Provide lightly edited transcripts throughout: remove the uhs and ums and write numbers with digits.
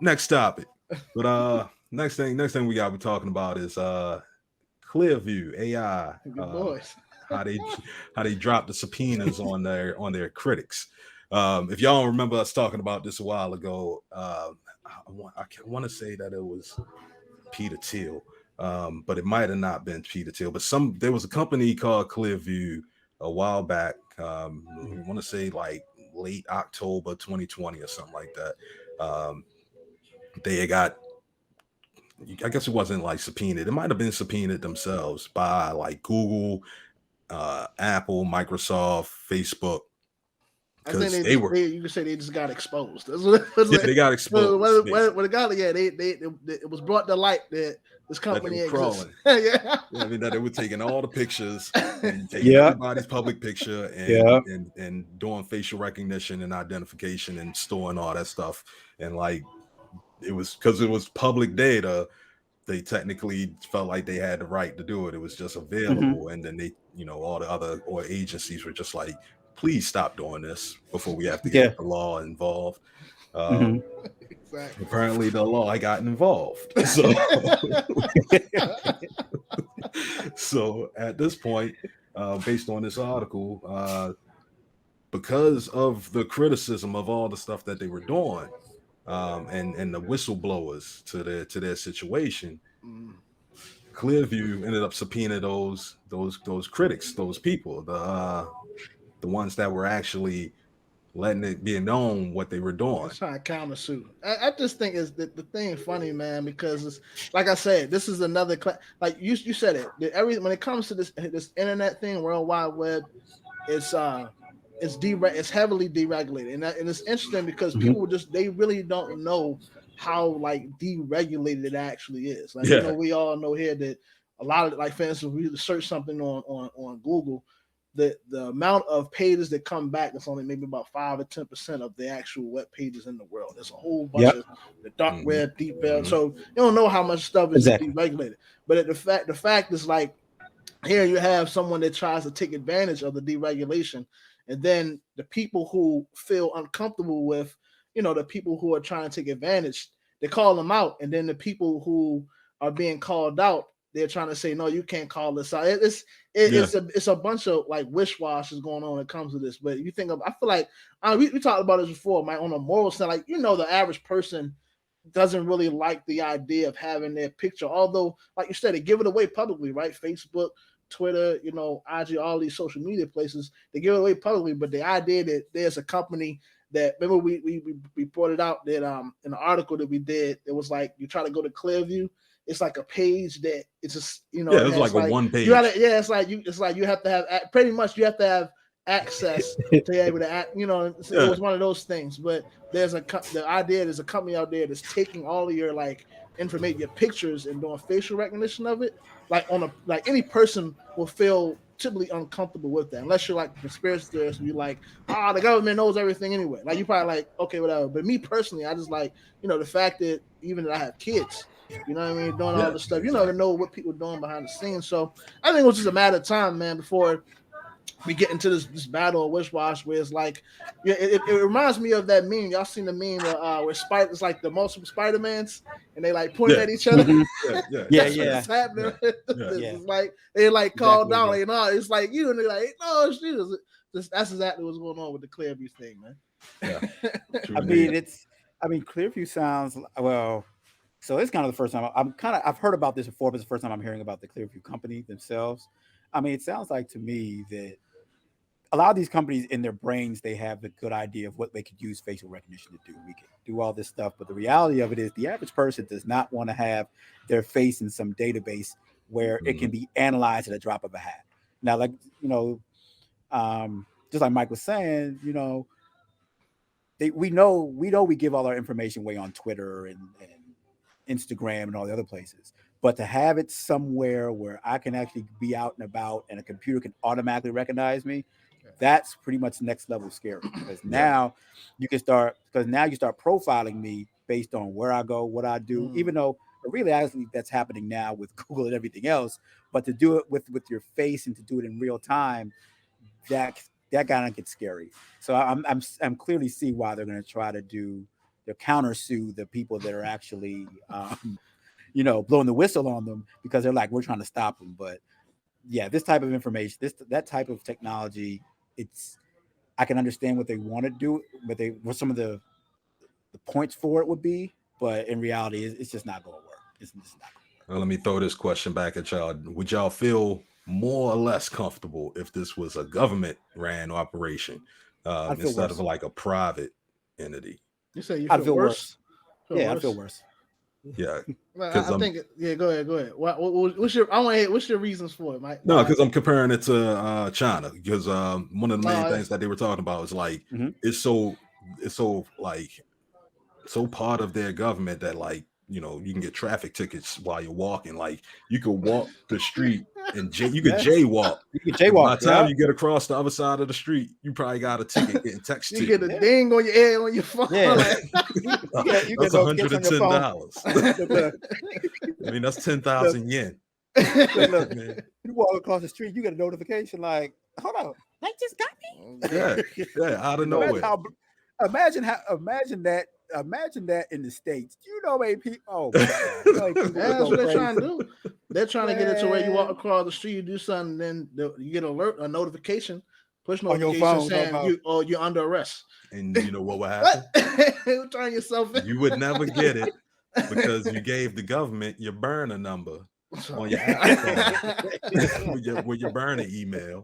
next topic. But next thing we got, we talking about is Clearview AI. Good boys. How they how they dropped the subpoenas on their critics. If y'all don't remember us talking about this a while ago, I want to say that it was Peter Thiel, but it might have not been Peter Thiel. But there was a company called Clearview a while back. I want to say like late October 2020 or something like that. They got, I guess it wasn't like subpoenaed. It might have been subpoenaed themselves by like Google, Apple, Microsoft, Facebook, I think because they were, you could say they just got exposed. That's what it was yeah, like. they got exposed. When it got, yeah, it was brought to light that this That they company were exists. crawling. Yeah. Yeah, I mean that they were taking all the pictures and taking Yeah, everybody's public picture yeah. and doing facial recognition and identification and storing all that stuff. And like it was because it was public data, they technically felt like they had the right to do it. It was just Hmm. available, and then they, all the other or agencies were just like, please stop doing this before we have to get Yeah. the law involved. Hmm. Exactly. Apparently, the law got involved. So, so at this point, based on this article, because of the criticism of all the stuff that they were doing, and the whistleblowers to their situation, Mm. Clearview ended up subpoenaing those critics, those people, the ones that were actually letting it be known what they were doing. It's trying to countersue. I just think is the thing funny, man, because it's like I said, this is another like you said it. When it comes to this internet thing, World Wide Web, it's it's heavily deregulated, and it's interesting because Hmm. people they really don't know how like deregulated it actually is. Like Yeah. we all know here that a lot of, like, for instance, we search something on Google, the amount of pages that come back is only maybe about 5 or 10% of the actual web pages in the world. There's a whole bunch Yep. of the dark Mhm. web, deep web. Mhm. So you don't know how much stuff is just Exactly. deregulated. But the fact is, like, here you have someone that tries to take advantage of the deregulation, and then the people who feel uncomfortable with, the people who are trying to take advantage, they call them out, and then the people who are being called out, they're trying to say, no, you can't call this out. Yeah. It's a bunch of like wish washes going on when it comes to this. But you think of, I feel like we talked about this before, Mike, on a moral side, like, the average person doesn't really like the idea of having their picture. Although, like you said, they give it away publicly, right? Facebook, Twitter, IG, all these social media places, they give it away publicly. But the idea that there's a company that, remember we brought it out that in the article that we did, it was like you try to go to Clearview, it's like a page that it's just Yeah, it it was like has a like one you page. gotta, yeah, it's like you have to have pretty much you have to have access to be able to act. It Yeah. was one of those things. But the idea there's a company out there that's taking all of your like information, your pictures, and doing facial recognition of it. Like any person will feel typically uncomfortable with that, unless you're like a conspiracy theorist and you're like, the government knows everything anyway. Like, you probably like, okay, whatever. But me personally, I just like, the fact that even that I have kids, you know what I mean, doing all Yeah, this stuff. You never exactly. know what people are doing behind the scenes. So I think it was just a matter of time, man, before we get into this battle of wish wash, where it's like, yeah, it reminds me of that meme. Y'all seen the meme where Spider, it's like the multiple Spider-Mans, and they like pointing Yeah. at each other. Hmm. Yeah. Yeah. Yeah, That's yeah, what's happening. Yeah. Yeah. This yeah. is like they like called Exactly. down, It is. like, no, it's like you, and they're like, no, shoot. That's exactly what's going on with the Clearview thing, man. Yeah. I Truly mean, is. Clearview sounds well. So it's kind of the first time I've heard about this before, but it's the first time I'm hearing about the Clearview company themselves. I mean, it sounds like to me that a lot of these companies in their brains they have a good idea of what they could use facial recognition to do. We can do all this stuff, but the reality of it is the average person does not want to have their face in some database where it Mhm. can be analyzed at a drop of a hat. Now, like, just like Mike was saying, we give all our information away on Twitter and Instagram and all the other places. But to have it somewhere where I can actually be out and about and a computer can automatically recognize me, that's pretty much next level scary because Yeah. now you start profiling me based on where I go, what I do, Mm. even though really honestly that's happening now with Google and everything else. But to do it with your face and to do it in real time, that kind of gets scary. So I'm clearly see why they're going to try to do countersue the people that are actually blowing the whistle on them, because they're like, we're trying to stop them. But yeah, this type of information, that type of technology, I can understand what they want to do, what some of the points for it would be, but in reality, it's just not going to work. It's just not. Well, let me throw this question back at y'all. Would y'all feel more or less comfortable if this was a government ran operation instead of worse. like a private entity? You say you I'd feel worse? worse. Yeah, I'd feel worse. Yeah, I think. Yeah, go ahead. What's your reasons for it, Mike? No, because I'm comparing it to China, because one of the main things that they were talking about is like it's so like so part of their government that like you can get traffic tickets while you're walking. Like you could walk the street and you could jaywalk. You can jaywalk. By the time you get across the other side of the street, you probably got a ticket getting texted. You get a ding on your head on your phone. Yeah. That's $110. I mean, that's 10,000 yen. Look, you walk across the street, you get a notification like, hold on, they just got me. Yeah, out of nowhere. Imagine that in the States. You know, maybe people. Oh, that's what they're trying to do. They're trying to get it to where you walk across the street, you do something, then you get a notification, push notification on your phone saying you're under arrest. And you know what would happen? You turn yourself in. You would never get it because you gave the government your burner number on your Apple phone with your burner email.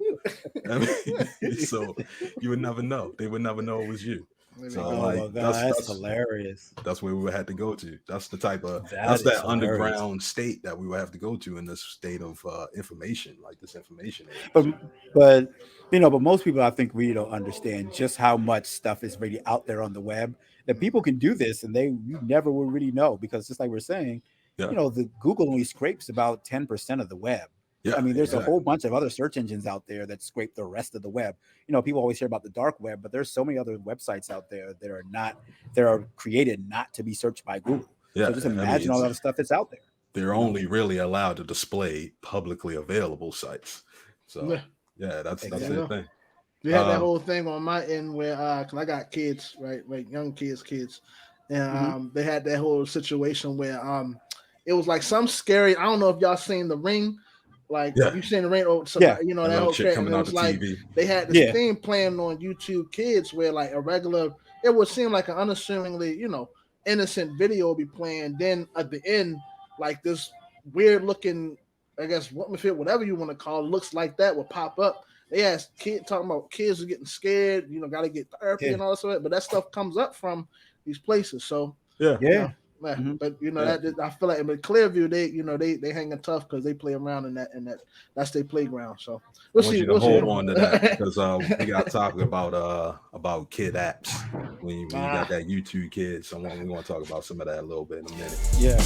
I mean, so you would never know. They would never know it was you. So that's hilarious. That's where we would have to go to. That's the type of that underground state that we would have to go to in this state of information, like this information age. But most people, I think, really don't understand just how much stuff is really out there on the web that people can do this, and you never will really know, because just like we're saying, the Google only scrapes about 10% of the web. Yeah, I mean, there's a whole bunch of other search engines out there that scrape the rest of the web. People always hear about the dark web, but there's so many other websites out there that are created not to be searched by Google. Yeah, so just imagine all that stuff that's out there. They're only really allowed to display publicly available sites. So that's the thing. We had that whole thing on my end where cause I got kids, right? Like young kids. And they had that whole situation where it was like some scary, I don't know if y'all seen The Ring. Like you seen The Ring, that whole shit coming out the like TV. They had this thing playing on YouTube Kids where like it would seem like an unassumingly, innocent video would be playing. Then at the end, like this weird looking, I guess whatever you want to call it, looks like that would pop up. They asked talking about kids are getting scared, got to get therapy and all that stuff. But that stuff comes up from these places. So yeah. But that I feel like, but Clearview, they hanging tough because they play around in that's their playground. So we'll see. Hold on to that because we got talking about kid apps when you got that YouTube Kids. So we want to talk about some of that a little bit in a minute. Yeah.